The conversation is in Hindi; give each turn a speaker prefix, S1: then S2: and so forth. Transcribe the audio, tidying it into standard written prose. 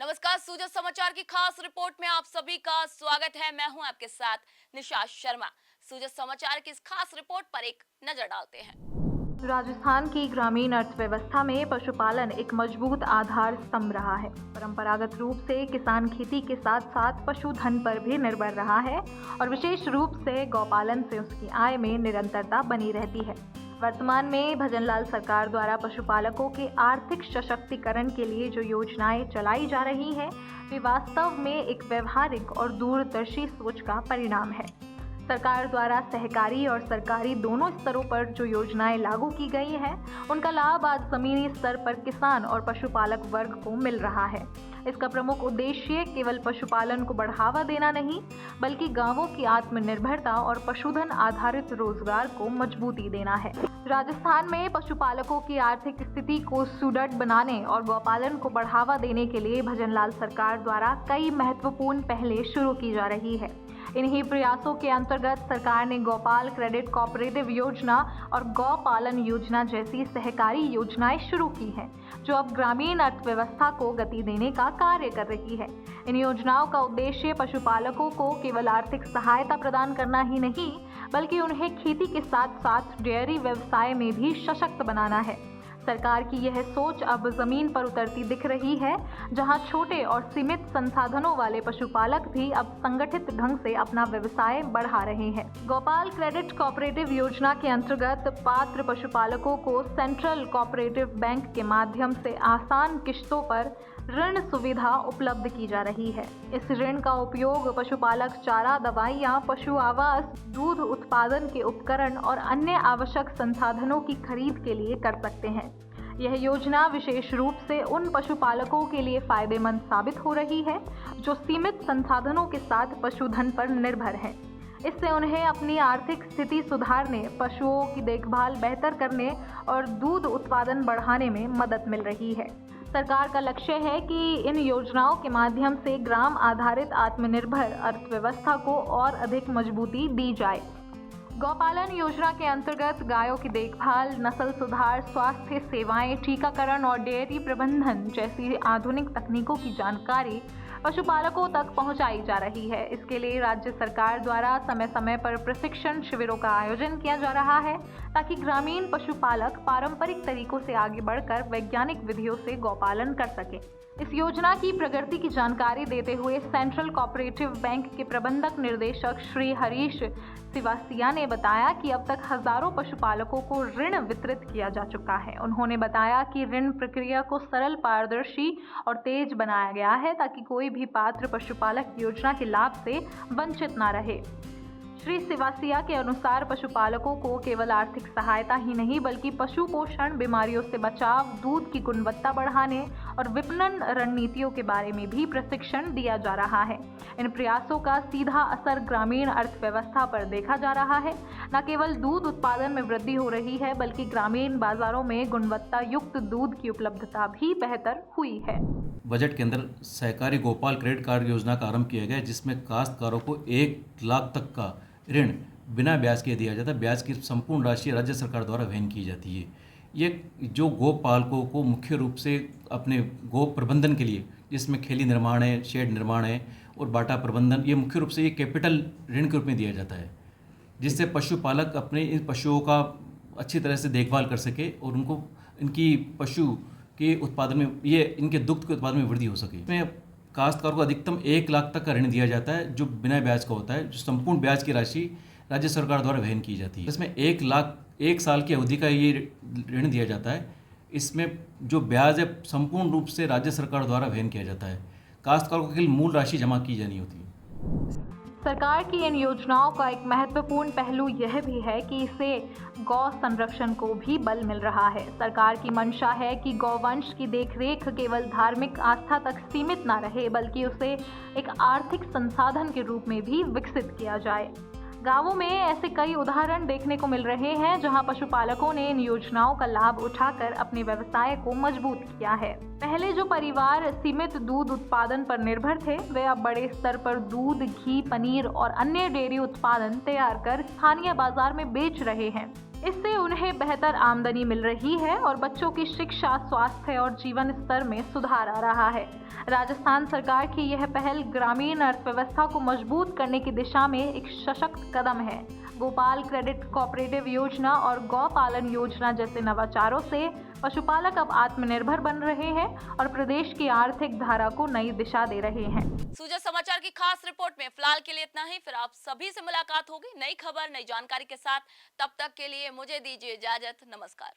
S1: नमस्कार, सूजत समाचार की खास रिपोर्ट में आप सभी का स्वागत है। मैं हूं आपके साथ निशा शर्मा। सूजत समाचार की इस खास रिपोर्ट पर एक नजर डालते हैं।
S2: राजस्थान की ग्रामीण अर्थव्यवस्था में पशुपालन एक मजबूत आधार स्तंभ रहा है। परंपरागत रूप से किसान खेती के साथ साथ पशुधन पर भी निर्भर रहा है और विशेष रूप से गौपालन से उसकी आय में निरंतरता बनी रहती है। वर्तमान में भजनलाल सरकार द्वारा पशुपालकों के आर्थिक सशक्तिकरण के लिए जो योजनाएं चलाई जा रही हैं, वे वास्तव में एक व्यवहारिक और दूरदर्शी सोच का परिणाम है। सरकार द्वारा सहकारी और सरकारी दोनों स्तरों पर जो योजनाएं लागू की गई हैं, उनका लाभ आज जमीनी स्तर पर किसान और पशुपालक वर्ग को मिल रहा है। इसका प्रमुख उद्देश्य केवल पशुपालन को बढ़ावा देना नहीं, बल्कि गांवों की आत्मनिर्भरता और पशुधन आधारित रोजगार को मजबूती देना है। राजस्थान में पशुपालकों की आर्थिक स्थिति को सुदृढ़ बनाने और गौपालन को बढ़ावा देने के लिए भजनलाल सरकार द्वारा कई महत्वपूर्ण पहलें शुरू की जा रही है। इन्हीं प्रयासों के अंतर्गत सरकार ने गौपाल क्रेडिट कोऑपरेटिव योजना और गौपालन योजना जैसी सहकारी योजनाएं शुरू की हैं, जो अब ग्रामीण अर्थव्यवस्था को गति देने का कार्य कर रही है। इन योजनाओं का उद्देश्य पशुपालकों को केवल आर्थिक सहायता प्रदान करना ही नहीं, बल्कि उन्हें खेती के साथ साथ डेयरी व्यवसाय में भी सशक्त बनाना है। सरकार की यह सोच अब जमीन पर उतरती दिख रही है, जहां छोटे और सीमित संसाधनों वाले पशुपालक भी अब संगठित ढंग से अपना व्यवसाय बढ़ा रहे हैं। गौपाल क्रेडिट कोऑपरेटिव योजना के अंतर्गत पात्र पशुपालकों को सेंट्रल कोऑपरेटिव बैंक के माध्यम से आसान किश्तों पर ऋण सुविधा उपलब्ध की जा रही है। इस ऋण का उपयोग पशुपालक चारा, दवाइयाँ, पशु आवास, दूध उत्पादन के उपकरण और अन्य आवश्यक संसाधनों की खरीद के लिए कर सकते हैं। यह योजना विशेष रूप से उन पशुपालकों के लिए फायदेमंद साबित हो रही है जो सीमित संसाधनों के साथ पशुधन पर निर्भर हैं। इससे उन्हें अपनी आर्थिक स्थिति सुधारने, पशुओं की देखभाल बेहतर करने और दूध उत्पादन बढ़ाने में मदद मिल रही है। सरकार का लक्ष्य है कि इन योजनाओं के माध्यम से ग्राम आधारित आत्मनिर्भर अर्थव्यवस्था को और अधिक मजबूती दी जाए। गौपालन योजना के अंतर्गत गायों की देखभाल, नस्ल सुधार, स्वास्थ्य सेवाएं, टीकाकरण और डेयरी प्रबंधन जैसी आधुनिक तकनीकों की जानकारी पशुपालकों तक पहुंचाई जा रही है। इसके लिए राज्य सरकार द्वारा समय समय पर प्रशिक्षण शिविरों का आयोजन किया जा रहा है, ताकि ग्रामीण पशुपालक पारंपरिक तरीकों से आगे बढ़कर वैज्ञानिक विधियों से गौपालन कर सकें। इस योजना की प्रगति की जानकारी देते हुए सेंट्रल कोऑपरेटिव बैंक के प्रबंधक निर्देशक श्री हरीश सिवासिया ने बताया कि अब तक हजारों पशुपालकों को ऋण वितरित किया जा चुका है। उन्होंने बताया कि ऋण प्रक्रिया को सरल, पारदर्शी और तेज बनाया गया है, ताकि कोई भी पात्र पशुपालक योजना के लाभ से वंचित न रहे। श्री सिवासिया के अनुसार पशुपालकों को केवल आर्थिक सहायता ही नहीं, बल्कि पशु पोषण, बीमारियों से बचाव, दूध की गुणवत्ता बढ़ाने और विपणन रणनीतियों के बारे में भी प्रशिक्षण दिया जा रहा है। इन प्रयासों का सीधा असर ग्रामीण अर्थव्यवस्था पर देखा जा रहा है। न केवल दूध उत्पादन में वृद्धि हो रही है, बल्कि ग्रामीण बाजारों में गुणवत्ता युक्त दूध की उपलब्धता भी बेहतर हुई है।
S3: बजट के अंदर सहकारी गौपाल क्रेडिट कार्ड योजना का आरंभ किया गया, जिसमें काश्तकारों को 1 लाख तक का ऋण बिना ब्याज के दिया जाता है। ब्याज की संपूर्ण राशि राज्य सरकार द्वारा वहन की जाती है। ये जो गोपालकों को मुख्य रूप से अपने गो प्रबंधन के लिए, जिसमें खेली निर्माण है, शेड निर्माण है और बाटा प्रबंधन, ये मुख्य रूप से ये कैपिटल ऋण के रूप में दिया जाता है, जिससे पशुपालक अपने इन पशुओं का अच्छी तरह से देखभाल कर सके और उनको इनकी पशु के उत्पादन में, ये इनके दुग्ध के उत्पादन में वृद्धि हो सके। इसमें काश्तकार को अधिकतम 1 लाख तक का ऋण दिया जाता है, जो बिना ब्याज का होता है, जो संपूर्ण ब्याज की राशि राज्य सरकार द्वारा वहन की जाती है। इसमें 1 लाख 1 साल की अवधि का ये ऋण दिया जाता है। इसमें जो ब्याज है संपूर्ण रूप से राज्य सरकार द्वारा वहन किया जाता है। काश्तकार को केवल मूल राशि जमा की जानी होती है।
S2: सरकार की इन योजनाओं का एक महत्वपूर्ण पहलू यह भी है कि इससे गौ संरक्षण को भी बल मिल रहा है। सरकार की मंशा है कि गौवंश की देखरेख केवल धार्मिक आस्था तक सीमित न रहे, बल्कि उसे एक आर्थिक संसाधन के रूप में भी विकसित किया जाए। गांवों में ऐसे कई उदाहरण देखने को मिल रहे हैं, जहां पशुपालकों ने इन योजनाओं का लाभ उठाकर अपने व्यवसाय को मजबूत किया है। पहले जो परिवार सीमित दूध उत्पादन पर निर्भर थे, वे अब बड़े स्तर पर दूध, घी, पनीर और अन्य डेयरी उत्पादन तैयार कर स्थानीय बाजार में बेच रहे हैं। इससे उन्हें बेहतर आमदनी मिल रही है और बच्चों की शिक्षा, स्वास्थ्य और जीवन स्तर में सुधार आ रहा है। राजस्थान सरकार की यह पहल ग्रामीण अर्थव्यवस्था को मजबूत करने की दिशा में एक सशक्त कदम है। गोपाल क्रेडिट कोऑपरेटिव योजना और गौ पालन योजना जैसे नवाचारों से पशुपालक अब आत्मनिर्भर बन रहे हैं और प्रदेश की आर्थिक धारा को नई दिशा दे रहे हैं।
S1: सूजा समाचार की खास रिपोर्ट में फिलहाल के लिए इतना ही। फिर आप सभी से मुलाकात होगी नई खबर, नई जानकारी के साथ। तब तक के लिए मुझे दीजिए इजाजत। नमस्कार।